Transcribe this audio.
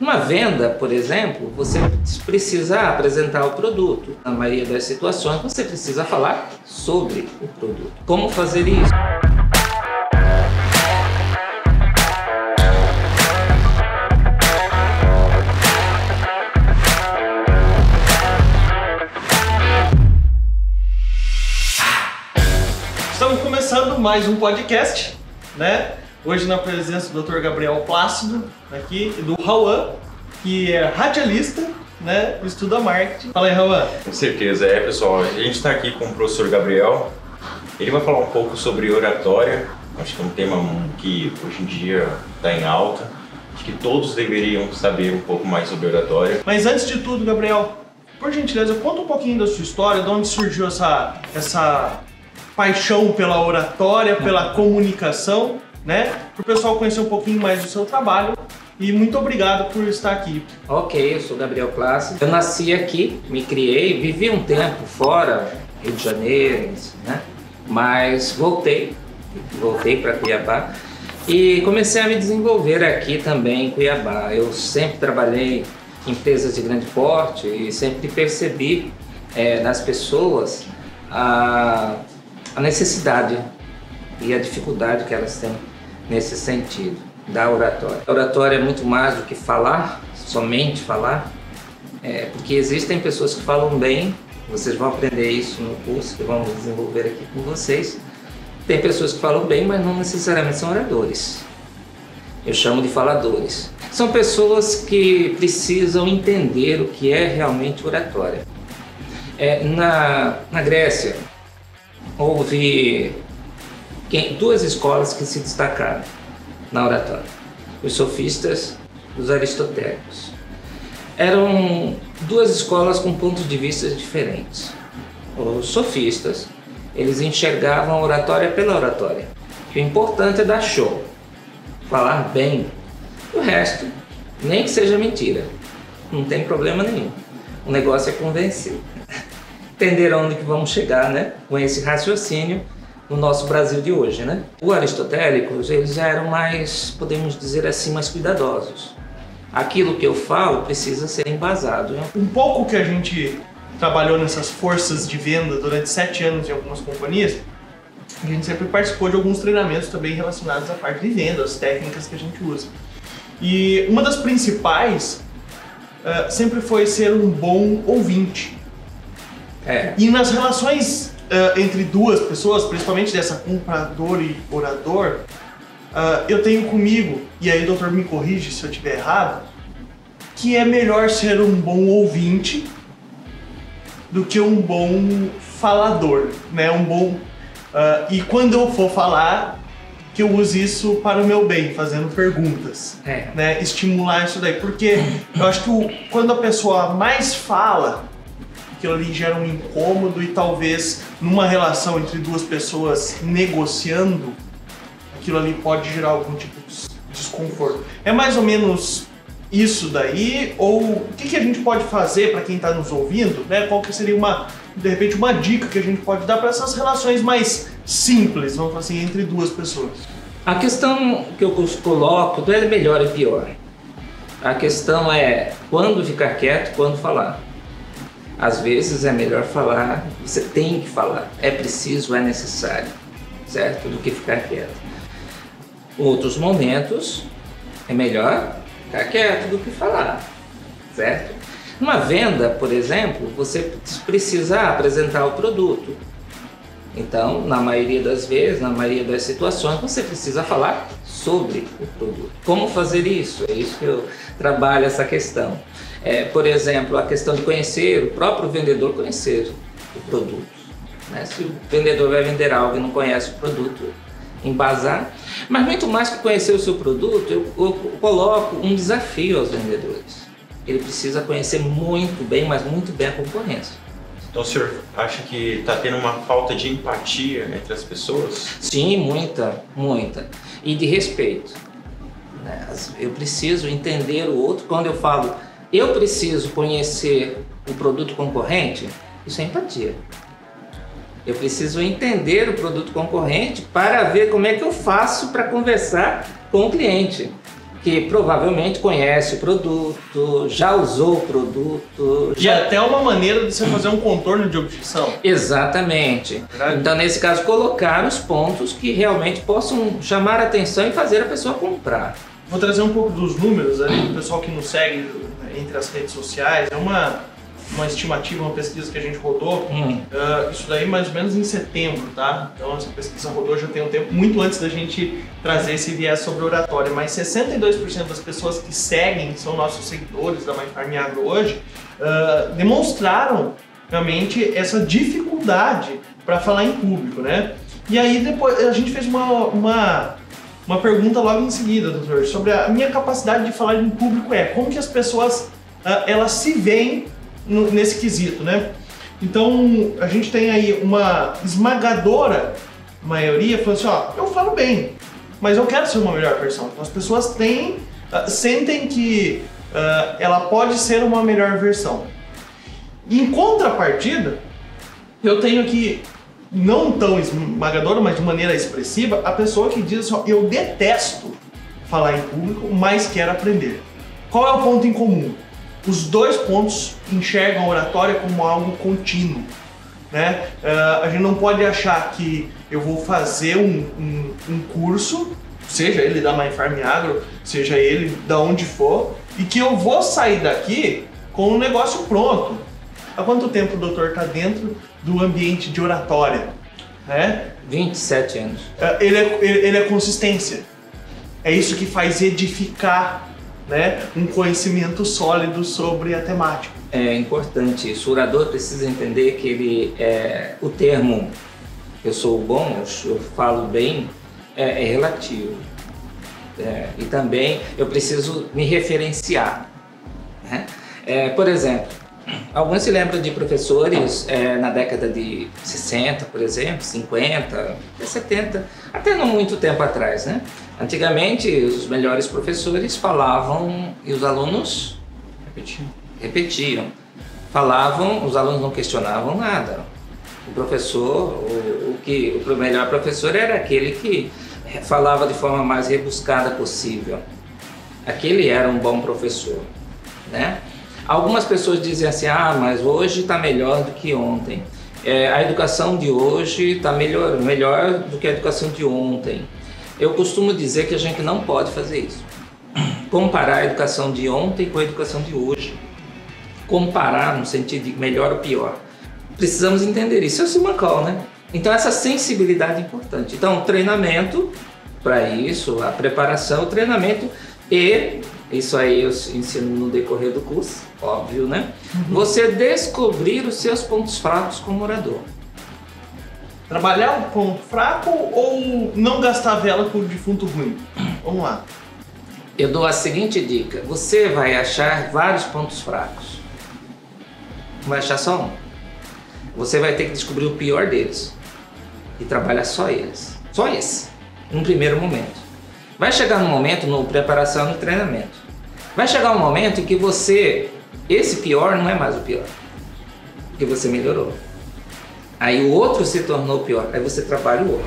Numa venda, por exemplo, você precisa apresentar o produto. Na maioria das situações, você precisa falar sobre o produto. Como fazer isso? Estamos começando mais um podcast, né? Hoje na presença do Dr. Gabriel Plácido aqui e do Rauan, que é radialista, né? Estuda marketing. Fala aí, Rauan. Com certeza, pessoal. A gente está aqui com o professor Gabriel. Ele vai falar um pouco sobre oratória. Acho que é um tema que hoje em dia está em alta. Acho que todos deveriam saber um pouco mais sobre oratória. Mas antes de tudo, Gabriel, por gentileza, conta um pouquinho da sua história, de onde surgiu essa paixão pela oratória, pela comunicação, né? Para o pessoal conhecer um pouquinho mais do seu trabalho. E muito obrigado por estar aqui. Ok, eu sou Gabriel Plácido. Eu nasci aqui, me criei, vivi um tempo fora, Rio de Janeiro, né? Mas voltei para Cuiabá e comecei a me desenvolver aqui também em Cuiabá. Eu sempre trabalhei em empresas de grande porte e sempre percebi nas pessoas a necessidade e a dificuldade que elas têm nesse sentido da oratória. A oratória é muito mais do que falar, somente falar, porque existem pessoas que falam bem, vocês vão aprender isso no curso que vamos desenvolver aqui com vocês. Tem pessoas que falam bem, mas não necessariamente são oradores. Eu chamo de faladores. São pessoas que precisam entender o que é realmente oratória. Na Grécia, houve duas escolas que se destacaram na oratória: os sofistas e os aristotélicos. Eram duas escolas com pontos de vista diferentes. Os sofistas, eles enxergavam a oratória pela oratória, que o importante é dar show, falar bem. O resto, nem que seja mentira, não tem problema nenhum. O negócio é convencer. Entenderam onde que vamos chegar, né? Com esse raciocínio no nosso Brasil de hoje, né? Os aristotélicos, eles já eram mais, podemos dizer assim, mais cuidadosos. Aquilo que eu falo precisa ser embasado, né? Um pouco que a gente trabalhou nessas forças de venda durante 7 anos em algumas companhias, a gente sempre participou de alguns treinamentos também relacionados à parte de venda, as técnicas que a gente usa. E uma das principais sempre foi ser um bom ouvinte. E nas relações entre duas pessoas, principalmente dessa comprador e orador, eu tenho comigo, e aí o doutor me corrige se eu estiver errado, que é melhor ser um bom ouvinte do que um bom falador, né? E quando eu for falar, que eu use isso para o meu bem, fazendo perguntas, né? Estimular isso daí, porque eu acho que quando a pessoa mais fala, aquilo ali gera um incômodo e talvez numa relação entre duas pessoas negociando, aquilo ali pode gerar algum tipo de desconforto. É mais ou menos isso daí? Ou o que a gente pode fazer para quem está nos ouvindo, né? Qual que seria de repente uma dica que a gente pode dar para essas relações mais simples, vamos falar assim, entre duas pessoas? A questão que eu coloco não é melhor e pior. A questão é quando ficar quieto, quando falar. Às vezes é melhor falar, você tem que falar, é preciso, é necessário, certo? Do que ficar quieto. Outros momentos é melhor ficar quieto do que falar, certo? Numa venda, por exemplo, você precisa apresentar o produto. Então, na maioria das vezes, na maioria das situações, você precisa falar sobre o produto. Como fazer isso? É isso que eu trabalho, essa questão. Por exemplo, a questão de conhecer, o próprio vendedor conhecer o produto, né? Se o vendedor vai vender algo e não conhece o produto, embasar. Mas muito mais que conhecer o seu produto, eu coloco um desafio aos vendedores. Ele precisa conhecer muito bem, mas muito bem a concorrência. Então o senhor acha que está tendo uma falta de empatia entre as pessoas? Sim, muita. E de respeito, né? Eu preciso entender o outro. Quando eu falo, eu preciso conhecer o produto concorrente, isso é empatia. Eu preciso entender o produto concorrente para ver como é que eu faço para conversar com o cliente. que provavelmente conhece o produto, já usou o produto. E até uma maneira de você fazer um contorno de objeção. Exatamente. Verdade. Então, nesse caso, colocar os pontos que realmente possam chamar a atenção e fazer a pessoa comprar. Vou trazer um pouco dos números ali do pessoal que nos segue entre as redes sociais. É uma estimativa, uma pesquisa que a gente rodou. Isso daí mais ou menos em setembro, tá? Então essa pesquisa rodou já tem um tempo, muito antes da gente trazer esse viés sobre oratória. Mas 62% das pessoas que seguem, que são nossos seguidores da MyFarm Agro hoje, demonstraram realmente essa dificuldade para falar em público, né? E aí depois a gente fez uma pergunta logo em seguida, doutor, sobre a minha capacidade de falar em público como que as pessoas elas se veem nesse quesito, né? Então a gente tem aí uma esmagadora maioria falando assim, ó, eu falo bem, mas eu quero ser uma melhor versão. Então as pessoas sentem que ela pode ser uma melhor versão. Em contrapartida, eu tenho aqui, não tão esmagadora, mas de maneira expressiva, a pessoa que diz assim, ó, eu detesto falar em público, mas quero aprender. Qual é o ponto em comum? Os dois pontos enxergam a oratória como algo contínuo, né? A gente não pode achar que eu vou fazer um curso, seja ele da MyFarm Agro, seja ele da onde for, e que eu vou sair daqui com um negócio pronto. Há quanto tempo o doutor está dentro do ambiente de oratória? 27 anos. Ele é consistência. É isso que faz edificar, né, um conhecimento sólido sobre a temática. É importante isso. O orador precisa entender que o termo eu sou bom, eu falo bem, é relativo. E também eu preciso me referenciar, né? Por exemplo, alguns se lembram de professores na década de 60, por exemplo, 50, até 70, até não muito tempo atrás, né? Antigamente, os melhores professores falavam e os alunos repetiam. Falavam, os alunos não questionavam nada. O professor, o melhor professor era aquele que falava de forma mais rebuscada possível. Aquele era um bom professor, né? Algumas pessoas dizem assim, mas hoje está melhor do que ontem. A educação de hoje está melhor do que a educação de ontem. Eu costumo dizer que a gente não pode fazer isso. Comparar a educação de ontem com a educação de hoje. Comparar no sentido de melhor ou pior. Precisamos entender isso. É o Simancol, né? Então essa sensibilidade é importante. Então o treinamento para isso, a preparação, o treinamento e isso aí eu ensino no decorrer do curso, óbvio, né? Você descobrir os seus pontos fracos como orador. Trabalhar o ponto fraco ou não gastar vela com o defunto ruim? Vamos lá. Eu dou a seguinte dica. Você vai achar vários pontos fracos. Não vai achar só um. Você vai ter que descobrir o pior deles. E trabalhar só eles. Só esse. Num primeiro momento. Vai chegar um momento no preparação e no treinamento. Vai chegar um momento em que esse pior não é mais o pior. Porque você melhorou. Aí o outro se tornou pior. Aí você trabalha o outro.